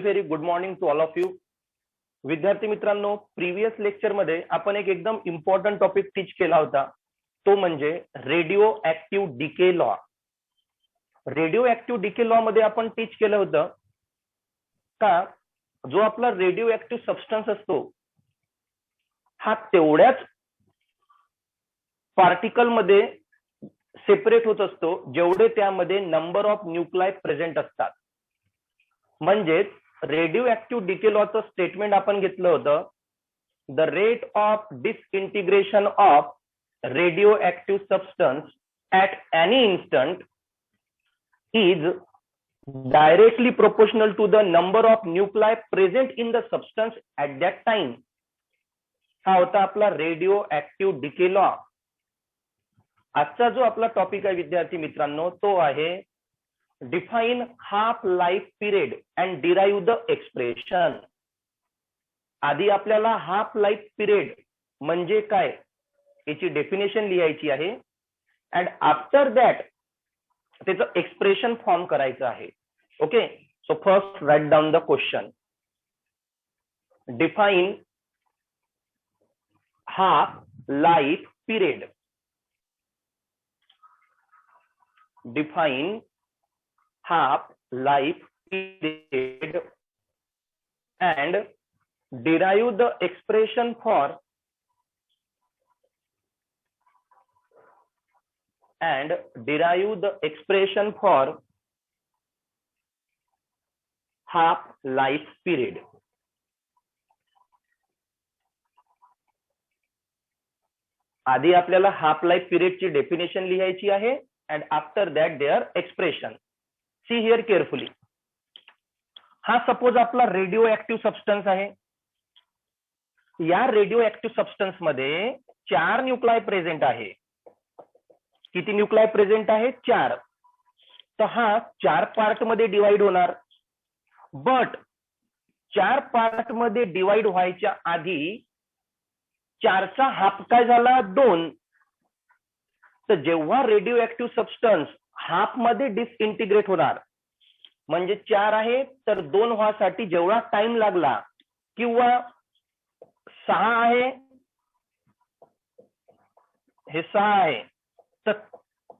Very good morning to all of you. विद्यार्थी मित्रांनो, previous lecture मध्ये आपण एक एकदम इम्पॉर्टंट टॉपिक टीच केला होता, तो म्हणजे radio active decay law. Radio active decay law मध्ये आपण टीच केलं होतं का जो आपला रेडिओ ऍक्टिव्ह सबस्टन्स असतो हा तेवढ्याच पार्टिकल मध्ये सेपरेट होत असतो जेवढे त्यामध्ये नंबर ऑफ न्यूक्लाय प्रेझेंट असतात. म्हणजेच रेडिओ ऍक्टिव्ह डिके लॉचं स्टेटमेंट आपण घेतलं होतं, the rate of disintegration of radioactive substance at any instant is directly proportional to the number of nuclei present in the substance at that time. हा होता आपला radio active decay law. आजचा जो आपला topic आहे विद्यार्थी मित्रांनो, तो आहे define half life period and derive the expression. आधी आपल्याला हाफ लाईफ पिरियड म्हणजे काय याची डेफिनेशन लिहायची आहे अँड आफ्टर दॅट त्याचं एक्सप्रेशन फॉर्म करायचं आहे. Okay, so first write down the question. Define half life period. Define half life period and derive the expression for half life period. आधी आपल्याला हाफ लाईफ पिरियडची डेफिनेशन लिहायची आहे and after that their expression. See here carefully. हा suppose आपला radio active substance आहे. या radio active substance मध्ये 4 न्यूक्लाय present आहे. किती न्यूक्लाय प्रेझेंट आहे? 4. तर हा 4 पार्ट मध्ये डिवाइड होणार. बट 4 पार्ट मध्ये डिवाइड व्हायच्या आधी 4चा हाफ काय झाला? 2. तर जेव्हा रेडिओ ऍक्टिव्ह सबस्टन्स हाफ मध्ये डिसइंटिग्रेट होणार, म्हणजे 4 आहे तर 2 व्हासाठी जेवढा टाइम लागला, किंवा 6 आहे हे 6 आहे तर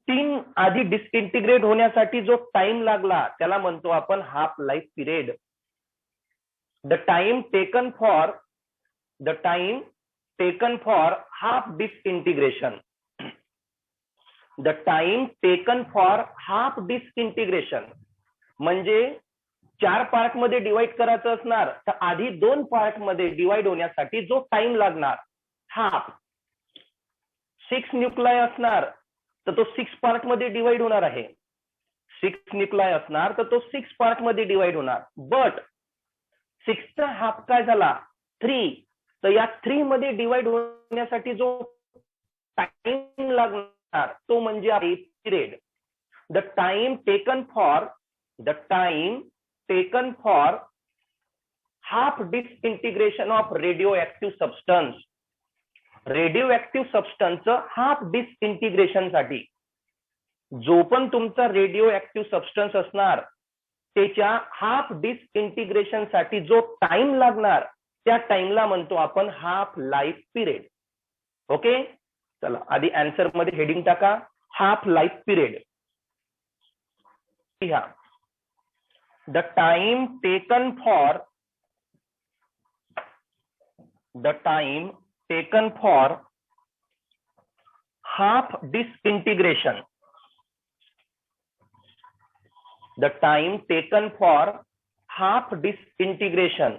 3 आधी डिसइंटिग्रेट होण्यासाठी जो टाइम लागला त्याला म्हणतो आपण half life period. The time taken for half disintegration. The time taken for half disintegration म्हणजे 4 पार्ट मध्ये डिवाइड करायचं असणार तर आधी 2 पार्ट मध्ये डिवाइड होण्यासाठी जो टाइम लागणार हाफ. 6 न्यूक्लाय असणार तर तो 6 पार्ट मध्ये डिवाइड होणार आहे. 6 न्यूक्लाय असणार तर तो 6 पार्ट मध्ये डिवाइड होणार. बट 6चा हाफ काय झाला? 3. तर या 3 मध्ये डिवाइड होण्यासाठी जो टाइम लागणार तो म्हणजे period. The time taken for half disintegration of radioactive substance. Radioactive सबस्टन्सचं हाफ डिसइंटिग्रेशन साठी जो पण तुमचा रेडिओ ऍक्टिव्ह सबस्टन्स असणार त्याच्या हाफ डिसइंटिग्रेशन साठी जो टाइम लागणार त्या टाइमला म्हणतो आपण हाफ लाईफ पिरियड. ओके, चला आधी आन्सर मध्ये हेडिंग टाका, half life period. The time taken for half disintegration. The time taken for half disintegration.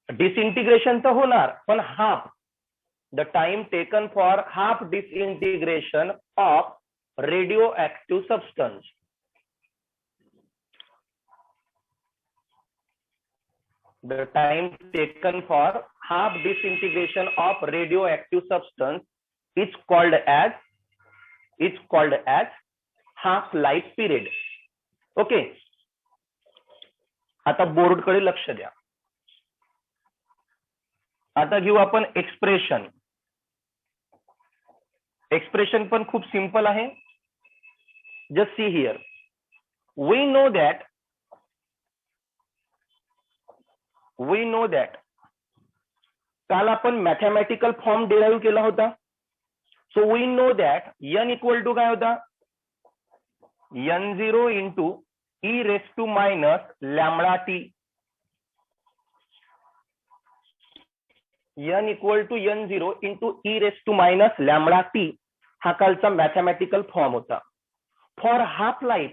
Disintegration तर होणार पण half. The time taken for half disintegration of radioactive substance. The time taken for half disintegration of radioactive substance is called as half life period. Okay. आता board कडे लक्ष द्या. आता घेऊ आपण एक्सप्रेशन. एक्सप्रेशन पण खूप सिंपल आहे. Just see here. We know that we know that, काल आपण मॅथमॅटिकल फॉर्म डिराईव्ह केला होता. So we know that n equal to काय होता, n0 into e raise to minus lambda t. n equal to n0 into e raise to minus lambda t हा कालचा mathematical form होता. For half life,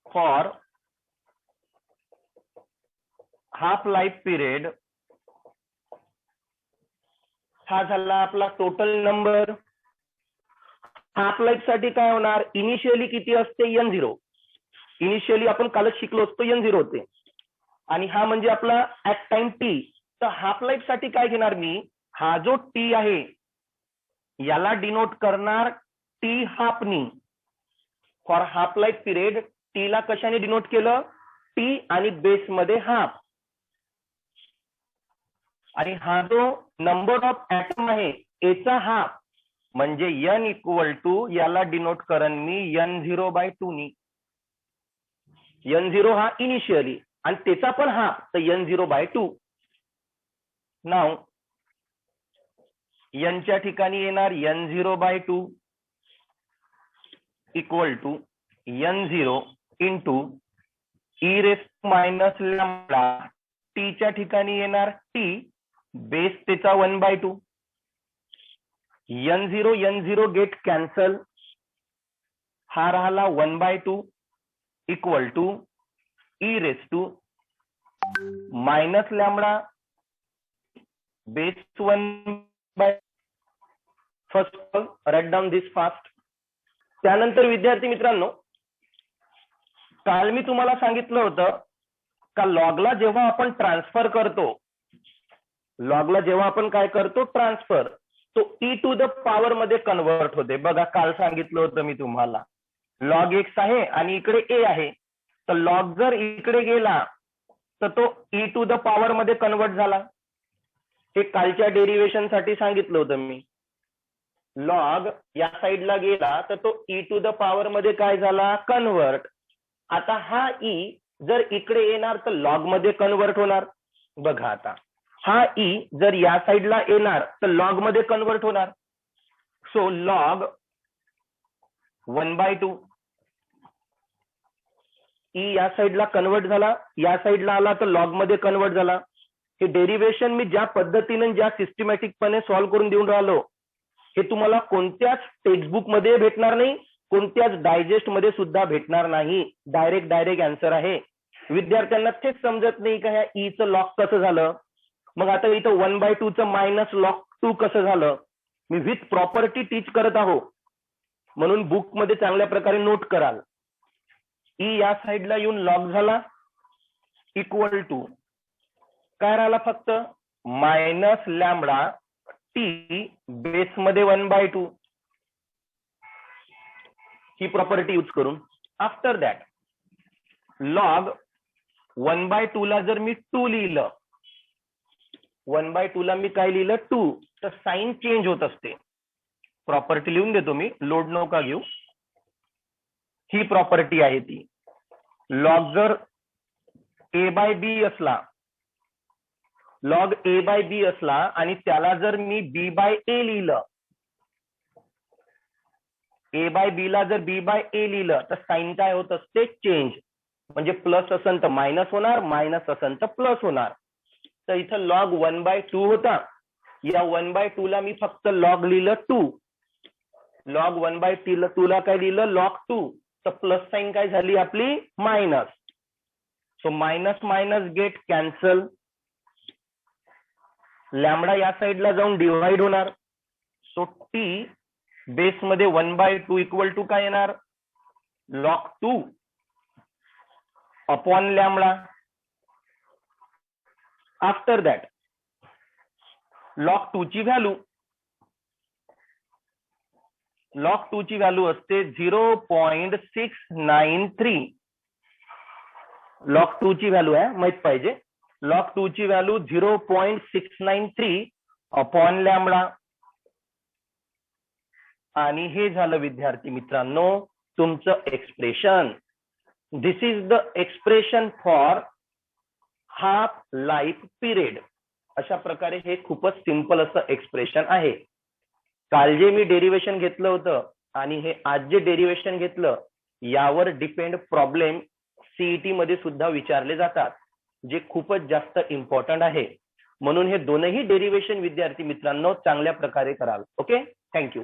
for half life period हा झाला आपला total number. Half life साठी काय होणार, initially किती असते, n0. इनिशियली आपण कालच शिकलो असतो n0 होते, आणि हा म्हणजे आपला ऍट टाइम t. तर हाफ लाईफ साठी काय घेणार मी, हा जो t आहे याला डिनोट करणार t हाफनी. For half life period t ला कशाने डिनोट केलं, t आणि बेस मध्ये हाफ. आणि हा जो नंबर ऑफ ऍटम आहे याचा हाफ म्हणजे n इक्वल टू याला डिनोट करण मी n0/2 नी. n0 हा इनिशियली आणि त्याचा पण हाफ, तर n0/2. नाव n च्या ठिकाणी येणार n0/2 equal to n0 into e raise minus lambda. T च्या ठिकाणी येणार t बेस त्याचा 1/2. n0 गेट कॅन्सल, हा राहिला 1/2 equal to e raise to minus lambda base 1/. First write down this fast. त्यानंतर विद्यार्थी मित्रांनो, काल मी तुम्हाला सांगितलं होतं का लॉगला जेव्हा आपण ट्रान्सफर करतो, लॉगला जेव्हा आपण काय करतो ट्रान्सफर, तो e टू द पॉवर मध्ये कन्वर्ट होते. बघा काल सांगितलं होतं मी तुम्हाला, लॉग x आहे आणि इकडे a आहे, तर लॉग जर इकडे गेला तर तो e टू द पॉवर मध्ये कन्वर्ट झाला. हे कालच्या डेरिव्हेशन साठी सांगितलं होतं मी. लॉग या साईडला गेला तर तो e टू द पॉवर मध्ये काय झाला, कन्वर्ट. आता हा e जर इकडे येणार तर लॉग मध्ये कन्वर्ट होणार. बघा आता हा e जर या साईडला येणार तर लॉग मध्ये कन्वर्ट होणार. सो लॉग 1/2 e या साईडला कन्वर्ट झाला, या साईडला आला तर लॉग मध्ये कन्वर्ट झाला. हे डेरिव्हेशन मी ज्या पद्धतीने ज्या सिस्टमॅटिकपणे सॉल्व्ह करून देऊन राहिलो, हे तुम्हाला कोणत्याच टेक्स्टबुक मध्ये भेटणार नाही, कोणत्याच डायजेस्ट मध्ये सुद्धा भेटणार नाही. डायरेक्ट आन्सर आहे. विद्यार्थ्यांना तेच समजत नाही का ह्या e चं लॉग कसं झालं. मग आता इथं 1/2 चं मायनस लॉग 2 कसं झालं. मी विथ प्रॉपर्टी टीच करत आहो म्हणून बुक मध्ये चांगल्या प्रकारे नोट कराल. e या साईडला येऊन लॉग झाला इक्वल टू काय राहिला, फक्त मायनस लॅम्बडा टी बेस मध्ये 1/2. ही प्रॉपर्टी यूज करून आफ्टर दॅट लॉग 1/2 ला जर मी 2 लिहिलं, 1/2 ला मी काय लिहिलं 2, तर साइन चेंज होत असते. प्रॉपर्टी लिहून देतो मी, लोड नका घेऊ. ही प्रॉपर्टी आहे ती. लॉग जर a/b असला, लॉग a/b असला आणि त्याला जर मी b/a लिहिलं, a/b ला जर b/a लिहिलं तर साइन काय होत असते, चेंज. म्हणजे प्लस असेल तर मायनस होणार, मायनस असेल तर प्लस होणार. तर इथं लॉग 1/2 होता, या 1/2 ला मी फक्त लॉग लिहिलं 2. लॉग 1/2 ला काय लिहिलं, लॉग 2. तर प्लस साइन काय झाली आपली, minus. So minus minus get cancel, lambda या साईडला जाऊन डिवाइड होणार. सो टी बेस मध्ये 1/2 इक्वल टू काय येणार, log 2 upon lambda. After that log 2 ची व्हॅल्यू, लॉग 2 ची व्हॅल्यू असते 0.693. लॉग 2 ची व्हॅल्यू आहे माहित पाहिजे. लॉग 2 ची व्हॅल्यू 0.693 अपॉन लॅम्बडा. आणि हे झालं विद्यार्थी मित्रांनो तुमचं expression. This is the expression for half life period. अशा प्रकारे हे खूपच सिंपल असं एक्सप्रेशन आहे. काल जे मी डेरिव्हेशन घेतलं होतं आणि हे आज जे डेरिव्हेशन घेतलं यावर डिपेंड प्रॉब्लेम सीईटी मध्ये सुद्धा विचारले जातात, जे खूपच जास्त इम्पॉर्टंट आहे. म्हणून हे दोनही डेरिव्हेशन विद्यार्थी मित्रांनो चांगल्या प्रकारे कराल. Okay, thank you.